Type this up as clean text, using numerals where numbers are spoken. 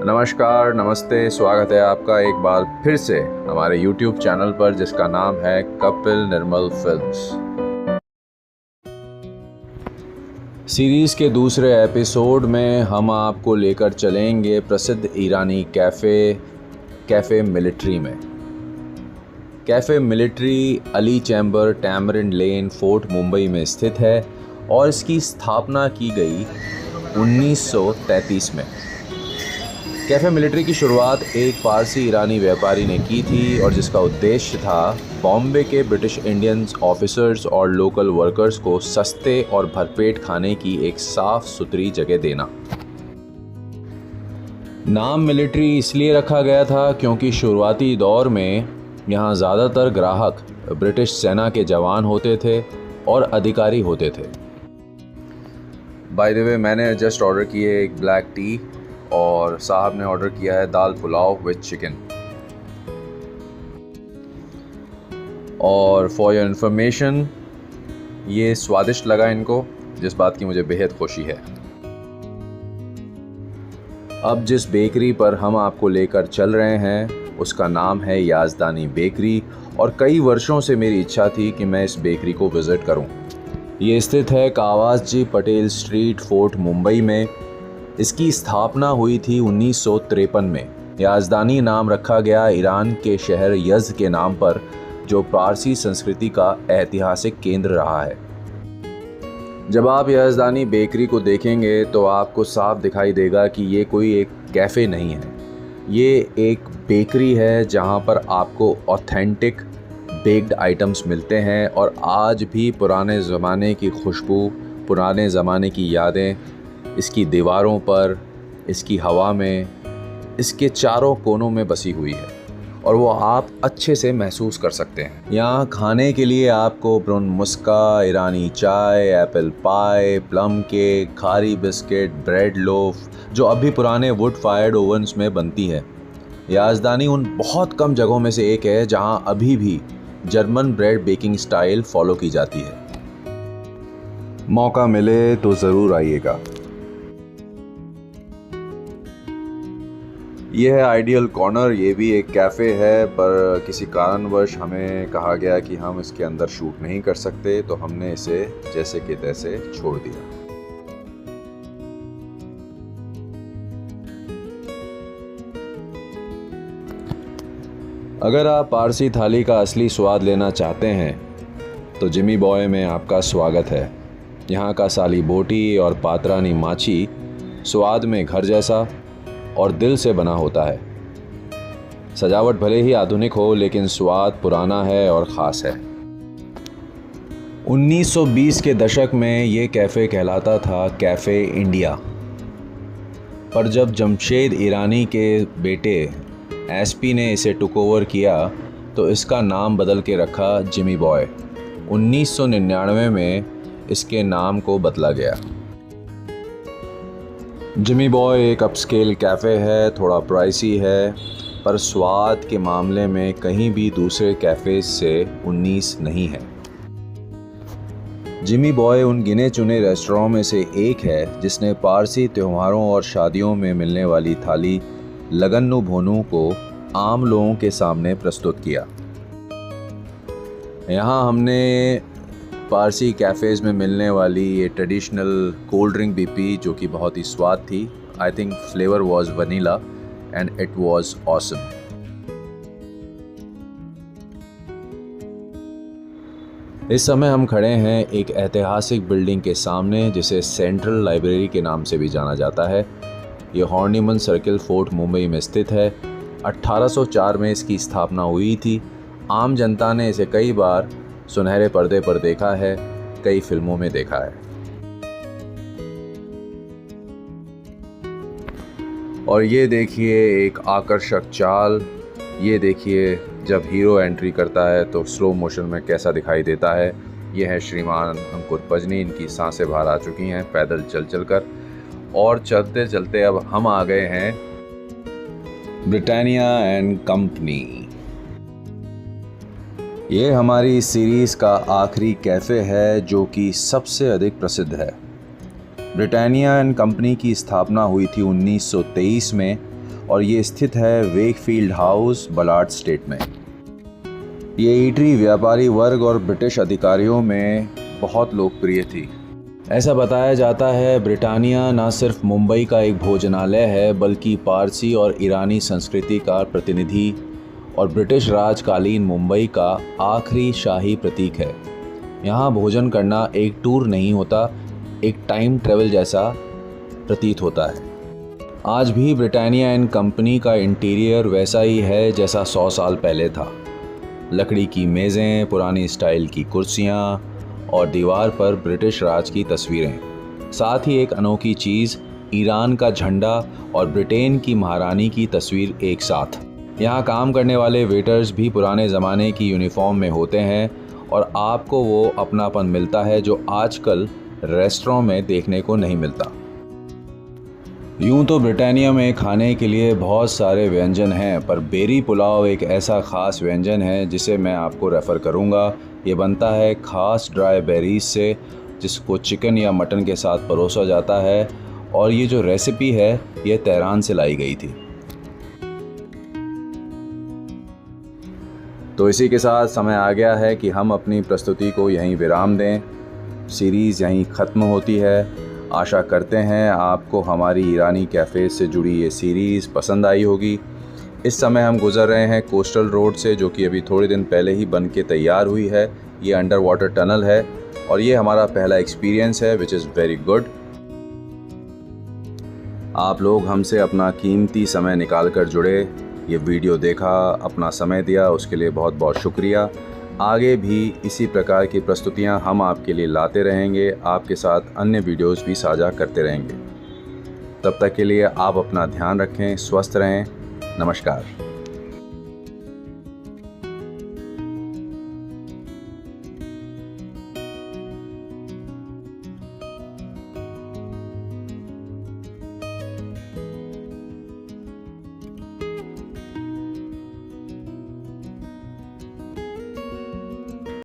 नमस्कार, नमस्ते, स्वागत है आपका एक बार फिर से हमारे YouTube चैनल पर जिसका नाम है कपिल निर्मल फिल्म्स। सीरीज़ के दूसरे एपिसोड में हम आपको लेकर चलेंगे प्रसिद्ध ईरानी कैफ़े मिलिट्री में। Cafe military Ali chamber, tamarind lane, fort Mumbai में स्थित है और इसकी स्थापना की गई 1933 में। कैफ़े मिलिट्री की शुरुआत एक पारसी ईरानी व्यापारी ने की थी और जिसका उद्देश्य था बॉम्बे के ब्रिटिश इंडियंस ऑफिसर्स और लोकल वर्कर्स को सस्ते और भरपेट खाने की एक साफ सुथरी जगह देना। नाम मिलिट्री इसलिए रखा गया था क्योंकि शुरुआती दौर में यहाँ ज़्यादातर ग्राहक ब्रिटिश सेना के जवान होते थे और अधिकारी होते थे। बाय द वे, मैंने जस्ट ऑर्डर किए एक ब्लैक टी और साहब ने ऑर्डर किया है दाल पुलाव विद चिकन। और फॉर योर इन्फॉर्मेशन, ये स्वादिष्ट लगा इनको, जिस बात की मुझे बेहद खुशी है। अब जिस बेकरी पर हम आपको लेकर चल रहे हैं उसका नाम है याज़दानी बेकरी और कई वर्षों से मेरी इच्छा थी कि मैं इस बेकरी को विज़िट करूं। ये स्थित है कावास जी पटेल स्ट्रीट, फोर्ट मुंबई में। इसकी स्थापना हुई थी 1953 में। याज़दानी नाम रखा गया ईरान के शहर यज़्द के नाम पर, जो पारसी संस्कृति का ऐतिहासिक केंद्र रहा है। जब आप याज़दानी बेकरी को देखेंगे तो आपको साफ दिखाई देगा कि ये कोई एक कैफ़े नहीं है, ये एक बेकरी है जहाँ पर आपको ऑथेंटिक बेक्ड आइटम्स मिलते हैं और आज भी पुराने ज़माने की खुशबू, पुराने ज़माने की यादें इसकी दीवारों पर, इसकी हवा में, इसके चारों कोनों में बसी हुई है और वो आप अच्छे से महसूस कर सकते हैं। यहाँ खाने के लिए आपको ब्रुन मुस्का, ईरानी चाय, एप्पल पाई, प्लम केक, खारी बिस्किट, ब्रेड लोफ, जो अभी पुराने वुड फायर्ड ओवन्स में बनती है। याज़दानी उन बहुत कम जगहों में से एक है जहाँ अभी भी German bread baking style follow की जाती है। मौका मिले तो ज़रूर आइएगा। यह है आइडियल कॉर्नर। ये भी एक कैफ़े है, पर किसी कारणवश हमें कहा गया कि हम इसके अंदर शूट नहीं कर सकते, तो हमने इसे जैसे कि तैसे छोड़ दिया। अगर आप पारसी थाली का असली स्वाद लेना चाहते हैं तो जिमी बॉय में आपका स्वागत है। यहाँ का साली बोटी और पात्रानी माछी स्वाद में घर जैसा और दिल से बना होता है। सजावट भले ही आधुनिक हो लेकिन स्वाद पुराना है और ख़ास है। 1920 के दशक में ये कैफ़े कहलाता था कैफ़े इंडिया, पर जब जमशेद ईरानी के बेटे एसपी ने इसे टुक ओवर किया तो इसका नाम बदल के रखा जिमी बॉय। 1999 में इसके नाम को बदला गया। जिमी बॉय एक अपस्केल कैफ़े है, थोड़ा प्राइसी है, पर स्वाद के मामले में कहीं भी दूसरे कैफ़े से 19 नहीं है। जिमी बॉय उन गिने चुने रेस्टोरों में से एक है जिसने पारसी त्योहारों और शादियों में मिलने वाली थाली लगन्नू भोनू को आम लोगों के सामने प्रस्तुत किया। यहाँ हमने पारसी कैफ़ेज़ में मिलने वाली ये ट्रेडिशनल कोल्ड ड्रिंक भी पी, जो कि बहुत ही स्वाद थी। I think flavour was vanilla and it was awesome. इस समय हम खड़े हैं एक ऐतिहासिक बिल्डिंग के सामने जिसे सेंट्रल लाइब्रेरी के नाम से भी जाना जाता है। ये हॉर्निमन सर्किल, फोर्ट मुंबई में स्थित है। 1804 में इसकी स्थापना हुई थी। आम जनता ने इसे कई बार सुनहरे पर्दे पर देखा है, कई फिल्मों में देखा है। और ये देखिए एक आकर्षक चाल, ये देखिए जब हीरो एंट्री करता है तो स्लो मोशन में कैसा दिखाई देता है। ये है श्रीमान अंकुर पजनी, इनकी सांसें बाहर आ चुकी हैं पैदल चल चल कर। और चलते चलते अब हम आ गए हैं ब्रिटानिया एंड कंपनी। ये हमारी सीरीज़ का आखिरी कैफ़े है जो कि सबसे अधिक प्रसिद्ध है। ब्रिटानिया एंड कंपनी की स्थापना हुई थी 1923 में और ये स्थित है वेकफील्ड हाउस, बलाड स्टेट में। ये ईटरी व्यापारी वर्ग और ब्रिटिश अधिकारियों में बहुत लोकप्रिय थी। ऐसा बताया जाता है ब्रिटानिया न सिर्फ मुंबई का एक भोजनालय है, बल्कि पारसी और ईरानी संस्कृति का प्रतिनिधि और ब्रिटिश राजकालीन मुंबई का आखिरी शाही प्रतीक है। यहाँ भोजन करना एक टूर नहीं होता, एक टाइम ट्रेवल जैसा प्रतीत होता है। आज भी ब्रिटानिया एंड कंपनी का इंटीरियर वैसा ही है जैसा 100 साल पहले था। लकड़ी की मेज़ें, पुरानी स्टाइल की कुर्सियाँ और दीवार पर ब्रिटिश राज की तस्वीरें। साथ ही एक अनोखी चीज़, ईरान का झंडा और ब्रिटेन की महारानी की तस्वीर एक साथ। यहाँ काम करने वाले वेटर्स भी पुराने ज़माने की यूनिफॉर्म में होते हैं और आपको वो अपनापन मिलता है जो आजकल रेस्टोरों में देखने को नहीं मिलता। यूँ तो ब्रिटानिया में खाने के लिए बहुत सारे व्यंजन हैं, पर बेरी पुलाव एक ऐसा ख़ास व्यंजन है जिसे मैं आपको रेफ़र करूँगा। ये बनता है ख़ास ड्राई बेरीज से, जिसको चिकन या मटन के साथ परोसा जाता है, और ये जो रेसिपी है ये तेहरान से लाई गई थी। तो इसी के साथ समय आ गया है कि हम अपनी प्रस्तुति को यहीं विराम दें। सीरीज़ यहीं ख़त्म होती है। आशा करते हैं आपको हमारी ईरानी कैफ़े से जुड़ी ये सीरीज़ पसंद आई होगी। इस समय हम गुज़र रहे हैं कोस्टल रोड से, जो कि अभी थोड़े दिन पहले ही बन के तैयार हुई है। ये अंडर वाटर टनल है और ये हमारा पहला एक्सपीरियंस है, विच इज़ वेरी गुड। आप लोग हमसे अपना कीमती समय निकाल कर जुड़े, ये वीडियो देखा, अपना समय दिया, उसके लिए बहुत बहुत शुक्रिया। आगे भी इसी प्रकार की प्रस्तुतियां हम आपके लिए लाते रहेंगे, आपके साथ अन्य वीडियोस भी साझा करते रहेंगे। तब तक के लिए आप अपना ध्यान रखें, स्वस्थ रहें। नमस्कार।